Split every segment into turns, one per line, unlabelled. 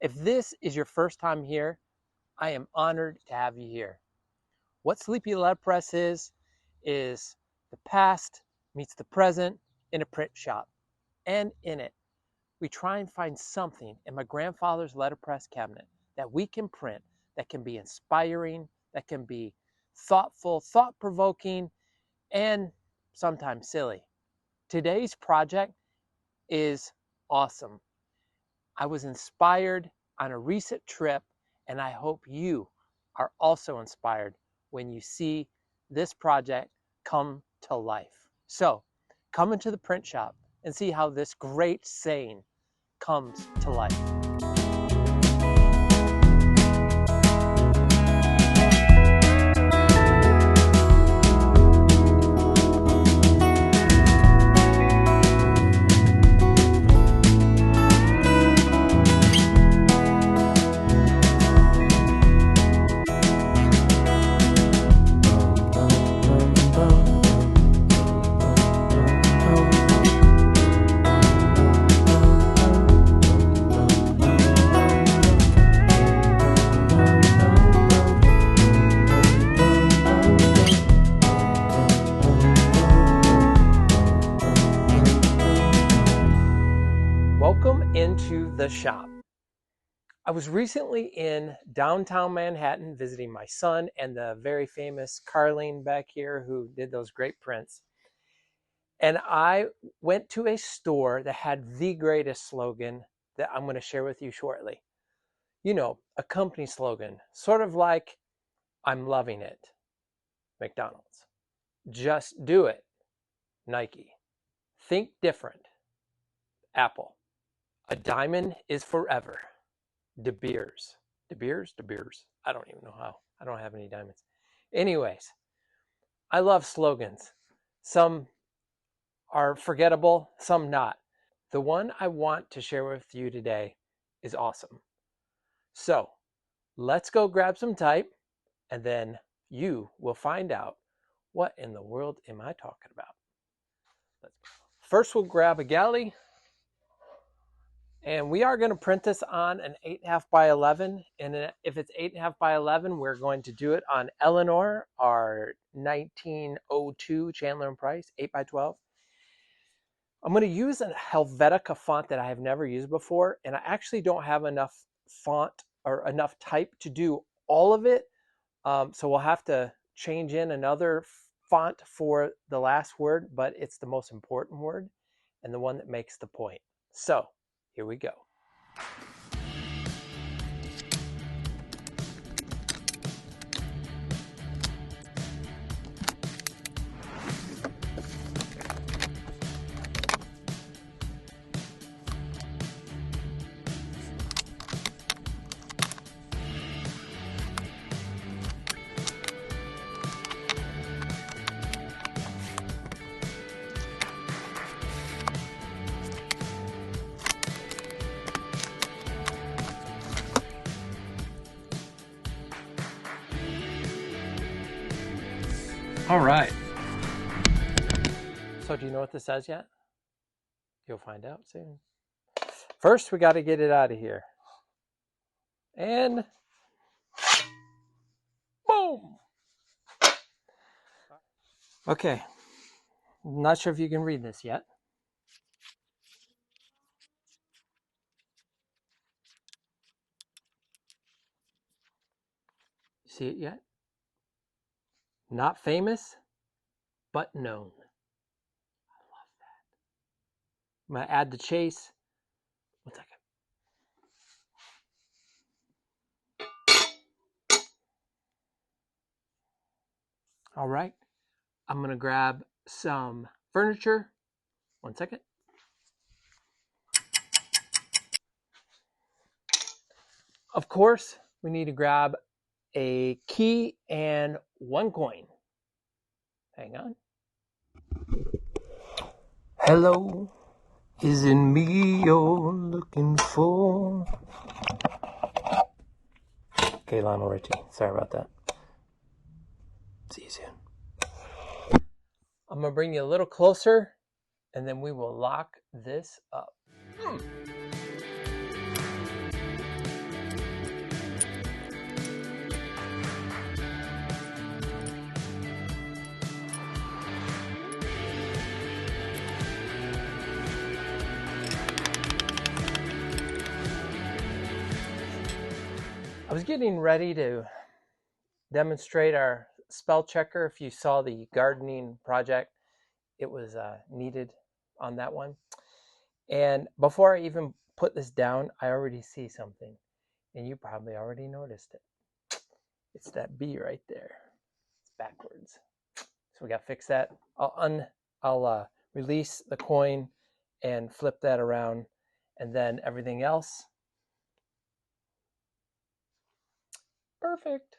If this is your first time here, I am honored to have you here. What Sleepy Letterpress is the past meets the present in a print shop. And in it, we try and find something in my grandfather's letterpress cabinet that we can print that can be inspiring, that can be thoughtful, thought-provoking, and sometimes silly. Today's project is awesome. I was inspired on a recent trip, and I hope you are also inspired when you see this project come to life. So come into the print shop and see how this great saying comes to life. Welcome into the shop. I was recently in downtown Manhattan visiting my son and the very famous Carlene back here who did those great prints. And I went to a store that had the greatest slogan that I'm going to share with you shortly. You know, a company slogan, sort of like, I'm loving it, McDonald's. Just do it, Nike. Think different, Apple. A diamond is forever, De Beers. De Beers? De Beers. I don't even know how. I don't have any diamonds. Anyways, I love slogans. Some are forgettable, some not. The one I want to share with you today is awesome. So let's go grab some type, and then you will find out what in the world am I talking about. First, we'll grab a galley. And we are going to print this on an 8.5 by 11. And if it's 8.5 by 11, we're going to do it on Eleanor, our 1902 Chandler and Price 8 by 12. I'm going to use a Helvetica font that I have never used before. And I actually don't have enough font or enough type to do all of it. So we'll have to change in another font for the last word, but it's the most important word and the one that makes the point. So here we go. All right. So do you know what this says yet? You'll find out soon. First, we got to get it out of here. And boom. Okay. Not sure if you can read this yet. See it yet? Not famous, but known. I love that. I'm going to add the chase. 1 second. All right. I'm going to grab some furniture. 1 second. Of course, we need to grab a key and 1 coin. Hang on. Hello, is it me you're looking for? Okay, Lionel Richie, sorry about that. See you soon. I'm gonna bring you a little closer and then we will lock this up. was getting ready to demonstrate our spell checker. If you saw the gardening project, it was needed on that one. And before I even put this down, I already see something, and you probably already noticed it. It's that B right there. It's backwards. So we got to fix that. I'll release the coin and flip that around, and then everything else. Perfect.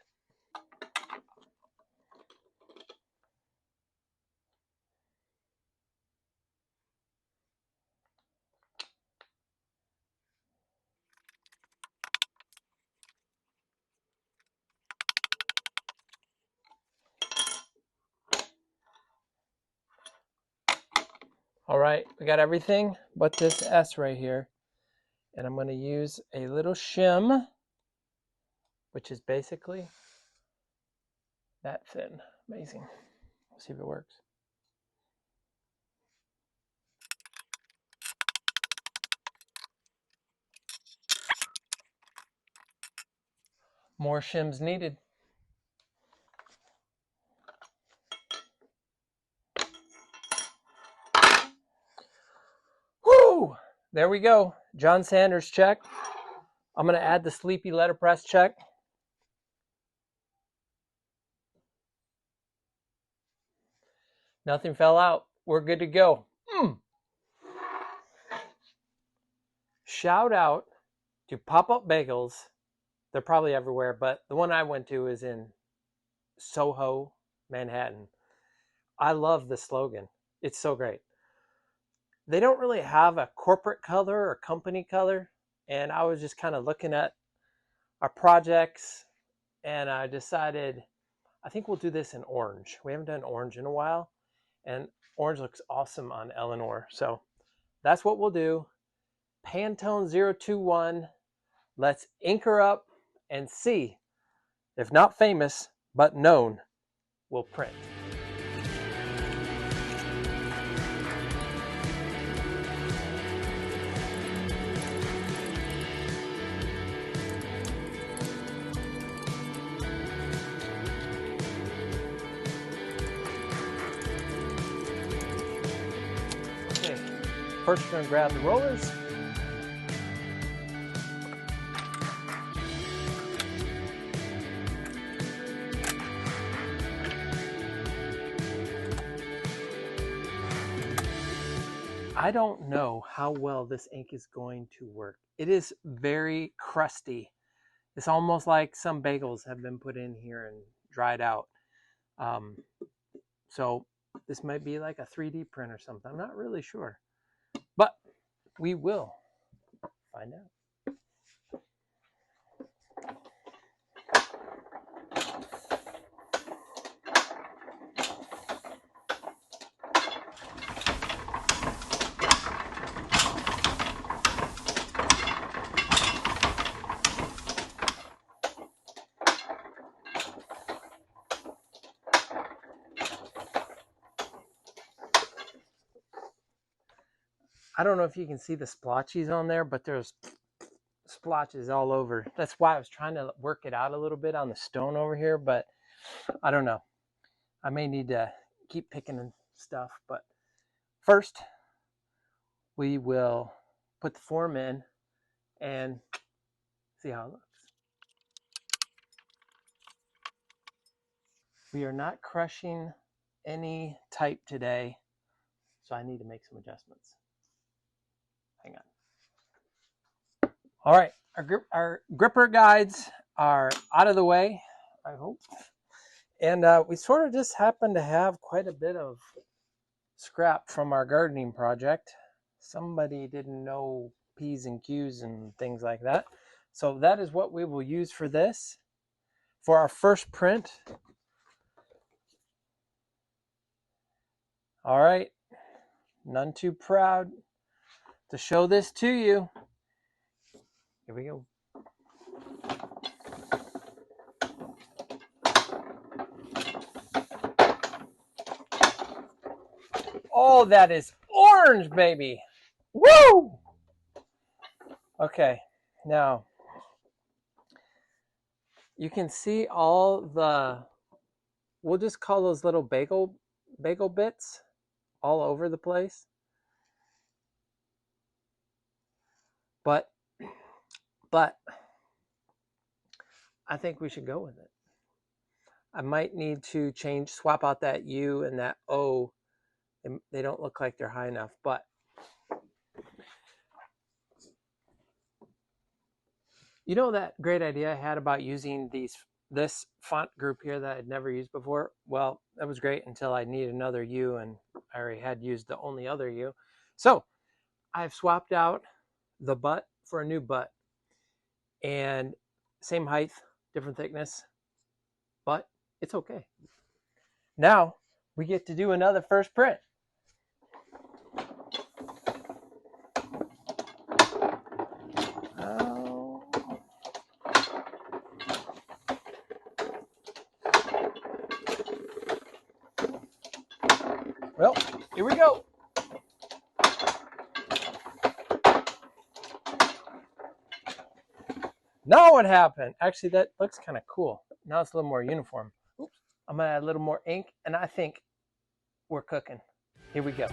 All right, we got everything but this S right here. And I'm going to use a little shim, which is basically that thin. Amazing. Let's see if it works. More shims needed. Woo! There we go. John Sanders check. I'm going to add the Sleepy Letterpress check. Nothing fell out. We're good to go. Shout out to Popup Bagels. They're probably everywhere, but the one I went to is in Soho, Manhattan. I love the slogan. It's so great. They don't really have a corporate color or company color, and I was just kind of looking at our projects, and I decided I think we'll do this in orange. We haven't done orange in a while, and orange looks awesome on Eleanor, so that's what we'll do. Pantone 021. Let's ink her up and see if not famous but known will print. Okay, first we're going to grab the rollers. I don't know how well this ink is going to work. It is very crusty. It's almost like some bagels have been put in here and dried out. So this might be like a 3D print or something. I'm not really sure. But we will find out. I don't know if you can see the splotches on there, but there's splotches all over. That's why I was trying to work it out a little bit on the stone over here, but I don't know. I may need to keep picking stuff, but first we will put the form in and see how it looks. We are not crushing any type today, so I need to make some adjustments. Hang on. All right, our gripper guides are out of the way, I hope. And we sort of just happen to have quite a bit of scrap from our gardening project. Somebody didn't know P's and Q's and things like that. So that is what we will use for this. For our first print. All right, none too proud to show this to you. Here we go. Oh, that is orange, baby. Woo! Okay, now You can see all the, we'll just call those little bagel bits all over the place. But I think we should go with it. I might need to swap out that U and that O. They don't look like they're high enough, but you know that great idea I had about using this font group here that I'd never used before? Well, that was great until I needed another U, and I already had used the only other U. So I've swapped out the butt for a new butt, and same height, different thickness, but it's okay. Now we get to do another first print. Well, here we go. Now what happened? Actually, that looks kind of cool. Now it's a little more uniform. Oops. I'm gonna add a little more ink, and I think we're cooking. Here we go.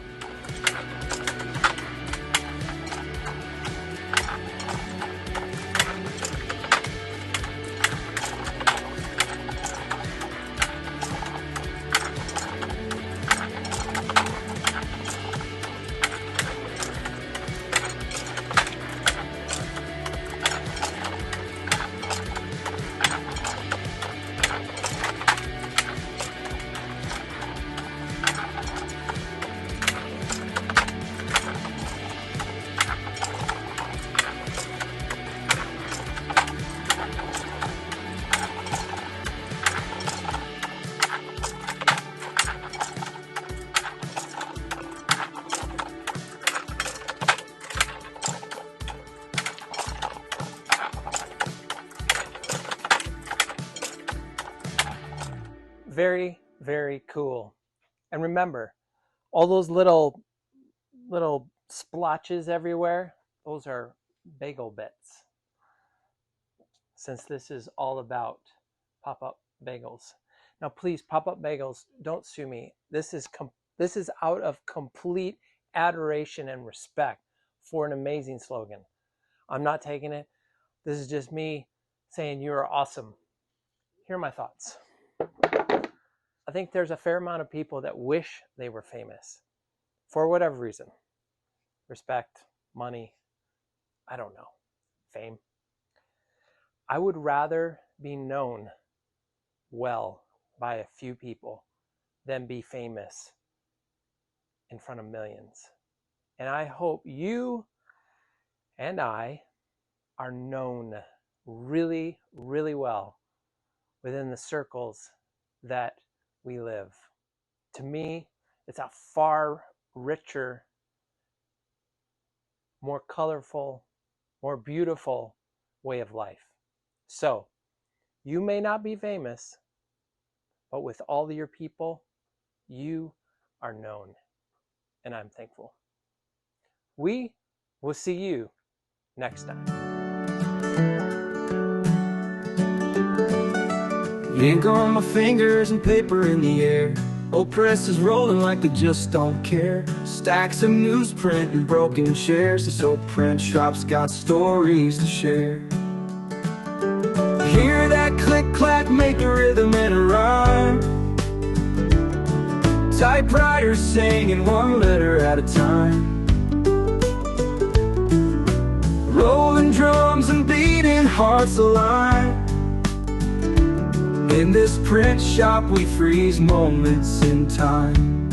Very, very cool. And remember, all those little splotches everywhere, those are bagel bits. Since this is all about Popup Bagels. Now please, Popup Bagels, don't sue me. This is out of complete adoration and respect for an amazing slogan. I'm not taking it. This is just me saying you are awesome. Here are my thoughts. I think there's a fair amount of people that wish they were famous for whatever reason. Respect, money, I don't know, fame. I would rather be known well by a few people than be famous in front of millions. And I hope you and I are known really, really well within the circles that we live. To me, it's a far richer, more colorful, more beautiful way of life. So, you may not be famous, but with all of your people, you are known. And I'm thankful. We will see you next time.
Ink on my fingers and paper in the air. Old press is rolling like they just don't care. Stacks of newsprint and broken chairs. This old print shop's got stories to share. Hear that click-clack, make a rhythm and a rhyme. Typewriters singing one letter at a time. Rolling drums and beating hearts align. In this print shop we freeze moments in time.